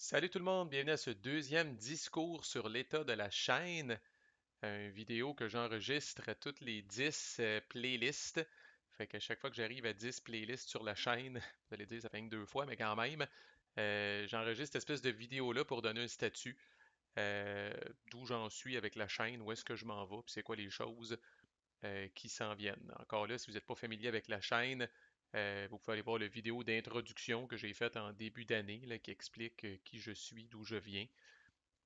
Salut tout le monde, bienvenue à ce deuxième discours sur l'état de la chaîne, une vidéo que j'enregistre à toutes les 10 playlists. Fait qu'à chaque fois que j'arrive à 10 playlists sur la chaîne, vous allez dire ça fait que deux fois, mais quand même, j'enregistre cette espèce de vidéo-là pour donner un statut, euh, d'où j'en suis avec la chaîne, où est-ce que je m'en vais, puis c'est quoi les choses qui s'en viennent. Encore là, si vous n'êtes pas familier avec la chaîne, vous pouvez aller voir la vidéo d'introduction que j'ai faite en début d'année, là, qui explique qui je suis, d'où je viens.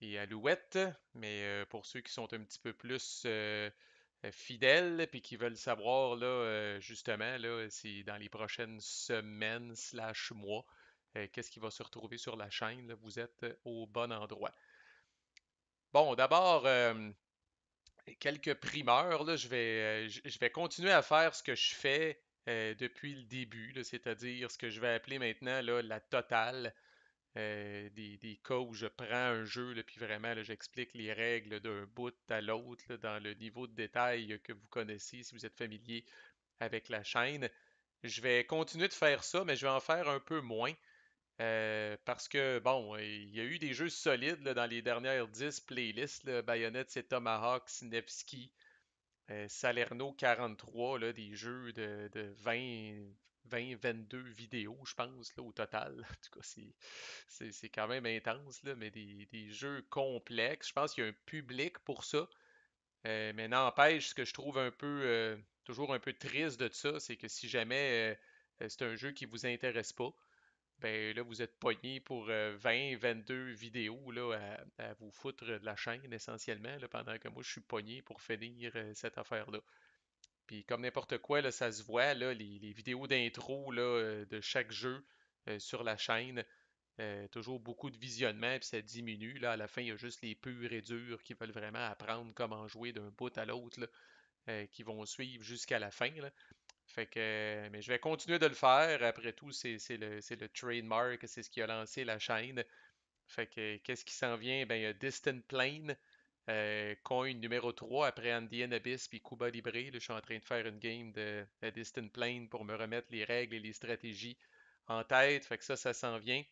Et Alouette, mais pour ceux qui sont un petit peu plus fidèles puis qui veulent savoir là, justement, là, c'est dans les prochaines semaines slash mois, qu'est-ce qui va se retrouver sur la chaîne, là, vous êtes au bon endroit. Bon, d'abord, quelques primeurs, là, je vais continuer à faire ce que je fais depuis le début, là, c'est-à-dire ce que je vais appeler maintenant là, la totale, des cas où je prends un jeu, là, puis vraiment, là, j'explique les règles d'un bout à l'autre, là, dans le niveau de détail que vous connaissez si vous êtes familier avec la chaîne. Je vais continuer de faire ça, mais je vais en faire un peu moins. Parce que, bon, il y a eu des jeux solides là, dans les dernières 10 playlists, là, Bayonetta et Tomahawk, Nevsky, Salerno 43, là, des jeux de 22 vidéos, je pense, là, au total. En tout cas, c'est quand même intense, là, mais des jeux complexes. Je pense qu'il y a un public pour ça. Mais n'empêche, ce que je trouve un peu, toujours un peu triste de ça, c'est que si jamais c'est un jeu qui vous intéresse pas, ben là, vous êtes pogné pour 20, 22 vidéos là, à vous foutre de la chaîne essentiellement, là, pendant que moi, je suis pogné pour finir cette affaire-là. Puis comme n'importe quoi, là, ça se voit, là, les vidéos d'intro là, de chaque jeu sur la chaîne, toujours beaucoup de visionnement, puis ça diminue. Là, à la fin, il y a juste les purs et durs qui veulent vraiment apprendre comment jouer d'un bout à l'autre, là, qui vont suivre jusqu'à la fin. Là. Fait que, mais je vais continuer de le faire. Après tout, c'est le trademark, c'est ce qui a lancé la chaîne. Fait que, qu'est-ce qui s'en vient? Ben, il y a Distant Plane, coin numéro 3 après Andean Abyss puis Cuba Libre. Là, je suis en train de faire une game de Distant Plane pour me remettre les règles et les stratégies en tête. Fait que ça s'en vient.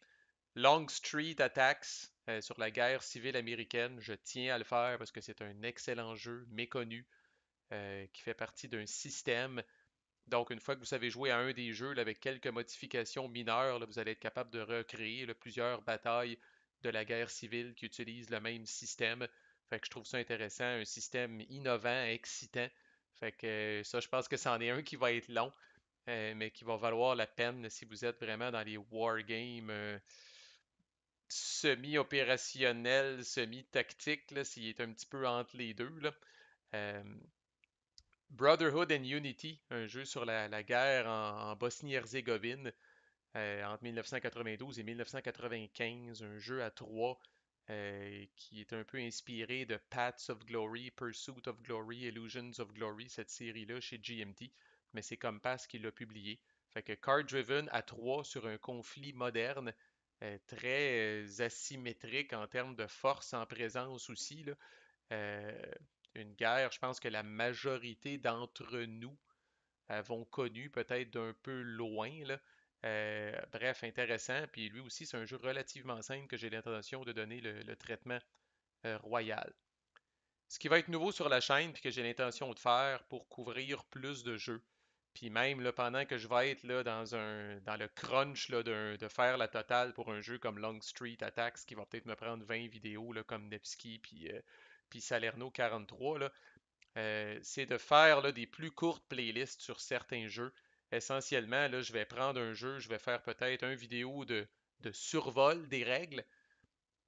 Long Street Attacks sur la guerre civile américaine. Je tiens à le faire parce que c'est un excellent jeu méconnu qui fait partie d'un système. Donc, une fois que vous savez jouer à un des jeux là, avec quelques modifications mineures, là, vous allez être capable de recréer là, plusieurs batailles de la guerre civile qui utilisent le même système. Fait que je trouve ça intéressant, un système innovant, excitant. Fait que ça, je pense que c'en est un qui va être long, mais qui va valoir la peine si vous êtes vraiment dans les wargames semi-opérationnels, semi-tactiques, là, s'il est un petit peu entre les deux. Là. Euh, Brotherhood and Unity, un jeu sur la guerre en Bosnie-Herzégovine entre 1992 et 1995, un jeu à trois qui est un peu inspiré de Paths of Glory, Pursuit of Glory, Illusions of Glory, cette série-là chez GMT, mais c'est Compass qui l'a publié. Fait que Card Driven à trois sur un conflit moderne, très asymétrique en termes de force en présence aussi, là. Euh, une guerre, je pense que la majorité d'entre nous avons connu peut-être d'un peu loin, là. Bref, intéressant. Puis lui aussi, c'est un jeu relativement simple que j'ai l'intention de donner le traitement royal. Ce qui va être nouveau sur la chaîne, puis que j'ai l'intention de faire pour couvrir plus de jeux. Puis même là, pendant que je vais être là, dans le crunch là, de faire la totale pour un jeu comme Long Street Attacks, qui va peut-être me prendre 20 vidéos là, comme Nevsky puis Salerno 43, là, c'est de faire là, des plus courtes playlists sur certains jeux. Essentiellement, là, je vais prendre un jeu, je vais faire peut-être une vidéo de survol des règles,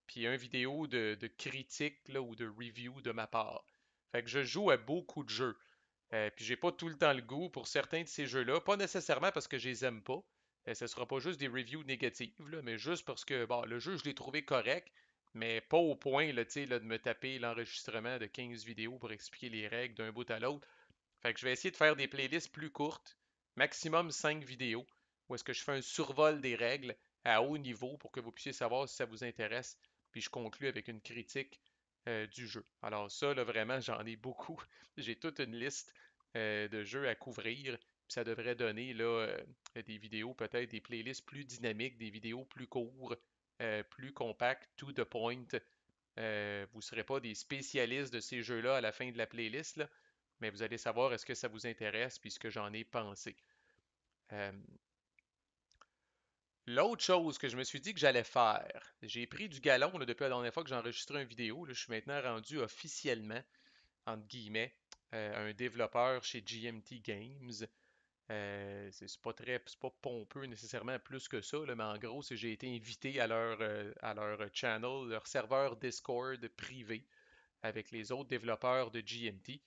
puis une vidéo de critique là, ou de review de ma part. Fait que je joue à beaucoup de jeux. Puis j'ai pas tout le temps le goût pour certains de ces jeux-là, pas nécessairement parce que je les aime pas. Ce sera pas juste des reviews négatives, là, mais juste parce que bon, le jeu, je l'ai trouvé correct, mais pas au point là, là, de me taper l'enregistrement de 15 vidéos pour expliquer les règles d'un bout à l'autre. Fait que je vais essayer de faire des playlists plus courtes, maximum 5 vidéos, où est-ce que je fais un survol des règles à haut niveau pour que vous puissiez savoir si ça vous intéresse. Puis je conclue avec une critique du jeu. Alors ça, là, vraiment, j'en ai beaucoup. J'ai toute une liste de jeux à couvrir. Puis ça devrait donner là, des vidéos, peut-être des playlists plus dynamiques, des vidéos plus courtes, plus compact, to the point. Vous ne serez pas des spécialistes de ces jeux-là à la fin de la playlist, là, mais vous allez savoir est-ce que ça vous intéresse puis ce que j'en ai pensé. Euh, L'autre chose que je me suis dit que j'allais faire, j'ai pris du galon là, depuis la dernière fois que j'ai enregistré une vidéo. Là, je suis maintenant rendu officiellement, entre guillemets, un développeur chez GMT Games. C'est pas c'est pas pompeux nécessairement plus que ça, là, mais en gros, c'est j'ai été invité à leur channel, leur serveur Discord privé avec les autres développeurs de GMT.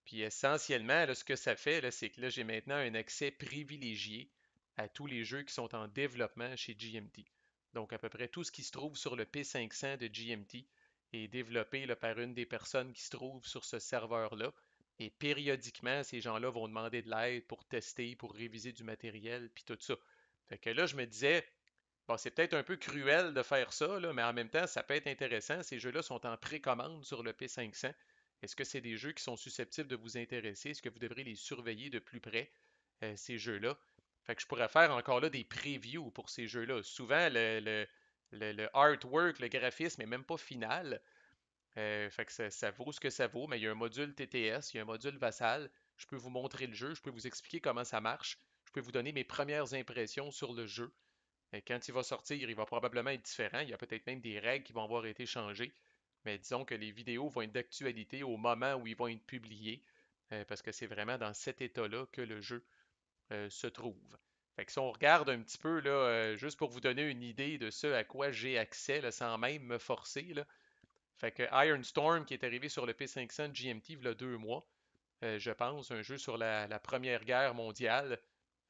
Puis essentiellement, là, ce que ça fait, là, c'est que là, j'ai maintenant un accès privilégié à tous les jeux qui sont en développement chez GMT. Donc à peu près tout ce qui se trouve sur le P500 de GMT est développé là, par une des personnes qui se trouvent sur ce serveur-là. Et périodiquement, ces gens-là vont demander de l'aide pour tester, pour réviser du matériel, puis tout ça. Fait que là, je me disais, bon, c'est peut-être un peu cruel de faire ça, là, mais en même temps, ça peut être intéressant. Ces jeux-là sont en précommande sur le P500. Est-ce que c'est des jeux qui sont susceptibles de vous intéresser? Est-ce que vous devrez les surveiller de plus près, ces jeux-là? Fait que je pourrais faire encore là des previews pour ces jeux-là. Souvent, le artwork, le graphisme n'est même pas final. Fait que ça vaut ce que ça vaut, mais il y a un module TTS, il y a un module Vassal. Je peux vous montrer le jeu, je peux vous expliquer comment ça marche. Je peux vous donner mes premières impressions sur le jeu. Quand il va sortir, il va probablement être différent. Il y a peut-être même des règles qui vont avoir été changées. Mais disons que les vidéos vont être d'actualité au moment où ils vont être publiés, parce que c'est vraiment dans cet état-là que le jeu se trouve. Fait que si on regarde un petit peu, là, juste pour vous donner une idée de ce à quoi j'ai accès, là, sans même me forcer, là. Fait que Iron Storm, qui est arrivé sur le P500 de GMT il y a 2 mois, je pense, un jeu sur la Première Guerre mondiale,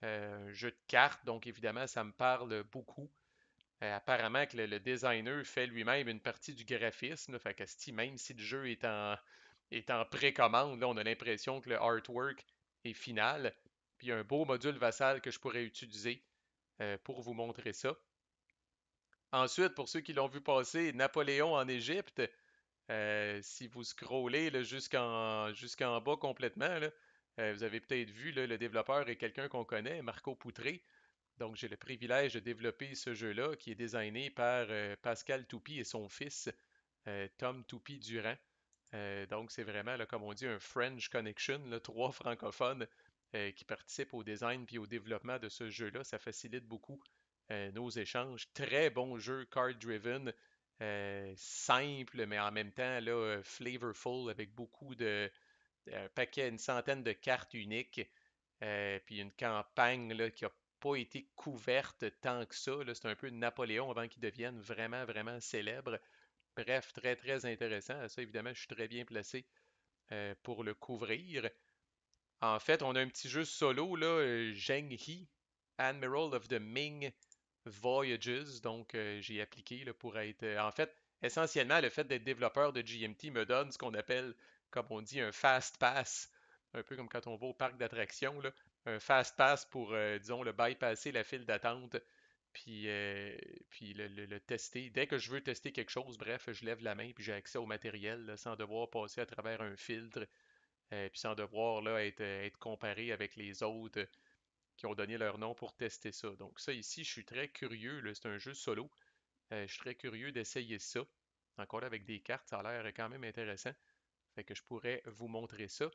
un jeu de cartes, donc évidemment, ça me parle beaucoup. Apparemment que le designer fait lui-même une partie du graphisme, là, fait que même si le jeu est en précommande, là, on a l'impression que le artwork est final. Puis il y a un beau module Vassal que je pourrais utiliser pour vous montrer ça. Ensuite, pour ceux qui l'ont vu passer, Napoléon en Égypte, si vous scrollez là, jusqu'en bas complètement, là, vous avez peut-être vu, là, le développeur est quelqu'un qu'on connaît, Marco Poutré. Donc, j'ai le privilège de développer ce jeu-là qui est designé par Pascal Toupy et son fils, Tom Toupy Durand. Donc, c'est vraiment, là, comme on dit, un French Connection, là, trois francophones qui participent au design puis au développement de ce jeu-là. Ça facilite beaucoup nos échanges. Très bon jeu, card-driven, simple, mais en même temps, là, flavorful, avec beaucoup de un paquet, une centaine de cartes uniques, puis une campagne là, qui n'a pas été couverte tant que ça. C'est un peu Napoléon avant qu'il devienne vraiment, vraiment célèbre. Bref, très, très intéressant. Ça, évidemment, je suis très bien placé pour le couvrir. En fait, on a un petit jeu solo, là, Zheng He, Admiral of the Ming Voyages. Donc, j'ai appliqué là, pour être. En fait, essentiellement, le fait d'être développeur de GMT me donne ce qu'on appelle, comme on dit, un fast pass. Un peu comme quand on va au parc d'attractions, là. Un fast pass pour, disons, le bypasser la file d'attente, puis, puis le tester. Dès que je veux tester quelque chose, bref, je lève la main, puis j'ai accès au matériel là, sans devoir passer à travers un filtre, puis sans devoir là, être comparé avec les autres qui ont donné leur nom pour tester ça. Donc ça ici, je suis très curieux, là, c'est un jeu solo. Je suis très curieux d'essayer ça. Encore là, avec des cartes, ça a l'air quand même intéressant. Fait que je pourrais vous montrer ça.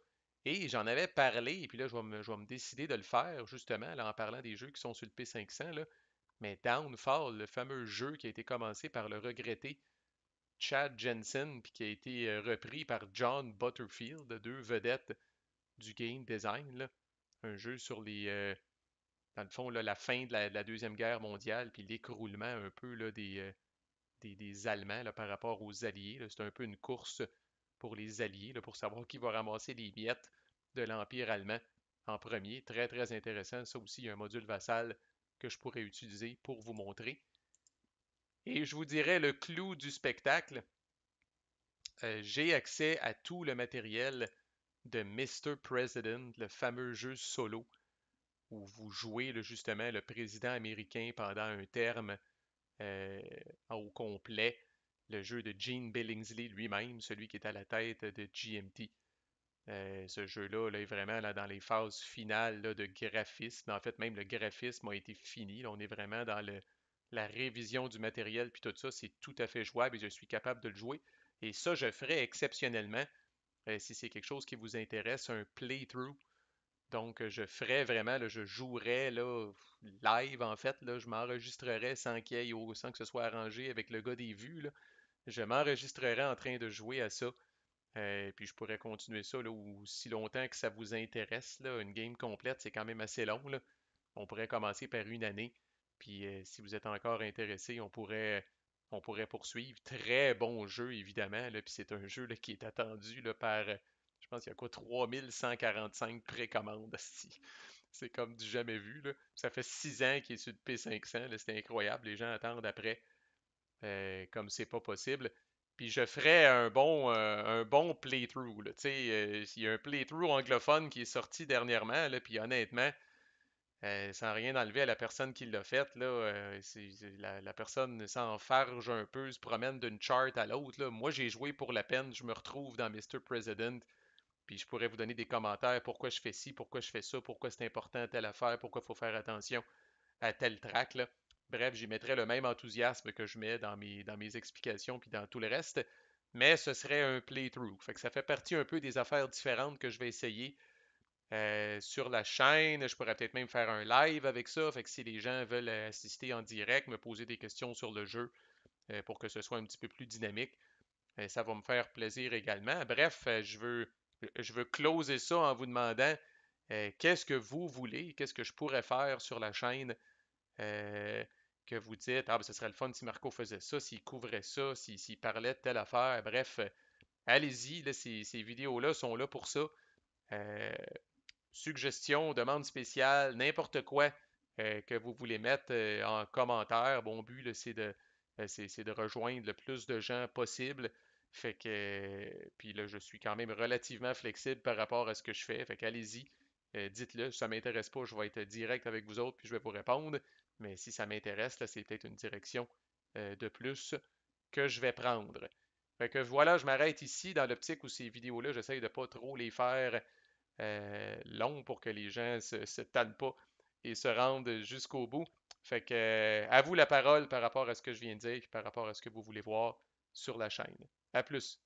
Et j'en avais parlé, et puis là, je vais me décider de le faire, justement, là, en parlant des jeux qui sont sur le P500, là. Mais Downfall, le fameux jeu qui a été commencé par le regretté Chad Jensen, puis qui a été repris par John Butterfield, deux vedettes du game design, là. Un jeu sur dans le fond, là, la fin de la Deuxième Guerre mondiale, puis l'écroulement un peu là, des Allemands là, par rapport aux Alliés. C'est un peu une course pour les Alliés, là, pour savoir qui va ramasser les miettes de l'Empire allemand en premier. Très, très intéressant. Ça aussi, il y a un module vassal que je pourrais utiliser pour vous montrer. Et je vous dirais le clou du spectacle. J'ai accès à tout le matériel de Mr. President, le fameux jeu solo où vous jouez là, justement le président américain pendant un terme euh, au complet. Le jeu de Gene Billingsley lui-même, celui qui est à la tête de GMT. Ce jeu-là là, est vraiment là, dans les phases finales là, de graphisme. En fait, même le graphisme a été fini. Là, on est vraiment la révision du matériel, puis tout ça, c'est tout à fait jouable et je suis capable de le jouer. Et ça, je ferai exceptionnellement, si c'est quelque chose qui vous intéresse, un playthrough. Donc, je ferais vraiment, là, je jouerais là, live, en fait, là, je m'enregistrerais sans que ce soit arrangé avec le gars des vues, là. Je m'enregistrerais en train de jouer à ça. Puis je pourrais continuer ça là, aussi longtemps que ça vous intéresse. Là. Une game complète, c'est quand même assez long. Là. On pourrait commencer par une année. Puis si vous êtes encore intéressé, on pourrait poursuivre. Très bon jeu, évidemment. Là. Puis c'est un jeu là, qui est attendu là, par, je pense qu'il y a quoi, 3145 précommandes. C'est comme du jamais vu. Là. Ça fait 6 ans qu'il est sur le P500. Là. C'est incroyable. Les gens attendent après comme c'est pas possible. Puis je ferais un bon playthrough. Là. Tu sais, il y a un playthrough anglophone qui est sorti dernièrement, là, puis honnêtement, sans rien enlever à la personne qui l'a fait, là, la personne s'enfarge un peu, se promène d'une chart à l'autre. Là. Moi, j'ai joué pour la peine, je me retrouve dans Mr. President, puis je pourrais vous donner des commentaires, pourquoi je fais ci, pourquoi je fais ça, pourquoi c'est important telle affaire, pourquoi il faut faire attention à tel track, là. Bref, j'y mettrais le même enthousiasme que je mets dans mes explications puis dans tout le reste, mais ce serait un playthrough. Fait que ça fait partie un peu des affaires différentes que je vais essayer sur la chaîne. Je pourrais peut-être même faire un live avec ça. Fait que si les gens veulent assister en direct, me poser des questions sur le jeu pour que ce soit un petit peu plus dynamique, ça va me faire plaisir également. Bref, je veux closer ça en vous demandant qu'est-ce que vous voulez, qu'est-ce que je pourrais faire sur la chaîne euh, que vous dites, ah, ben, ce serait le fun si Marco faisait ça, s'il couvrait ça, s'il parlait de telle affaire. Bref, allez-y, là, ces vidéos-là sont là pour ça. Euh, Suggestions, demandes spéciales, n'importe quoi que vous voulez mettre en commentaire. Mon but, là, c'est de rejoindre le plus de gens possible. Fait que, puis là, je suis quand même relativement flexible par rapport à ce que je fais. Fait qu'allez-y, dites-le. Si ça m'intéresse pas, je vais être direct avec vous autres, puis je vais vous répondre. Mais si ça m'intéresse, là, c'est peut-être une direction de plus que je vais prendre. Fait que voilà, je m'arrête ici dans l'optique où ces vidéos-là, j'essaye de pas trop les faire long pour que les gens se tannent pas et se rendent jusqu'au bout. Fait que, à vous la parole par rapport à ce que je viens de dire et par rapport à ce que vous voulez voir sur la chaîne. À plus.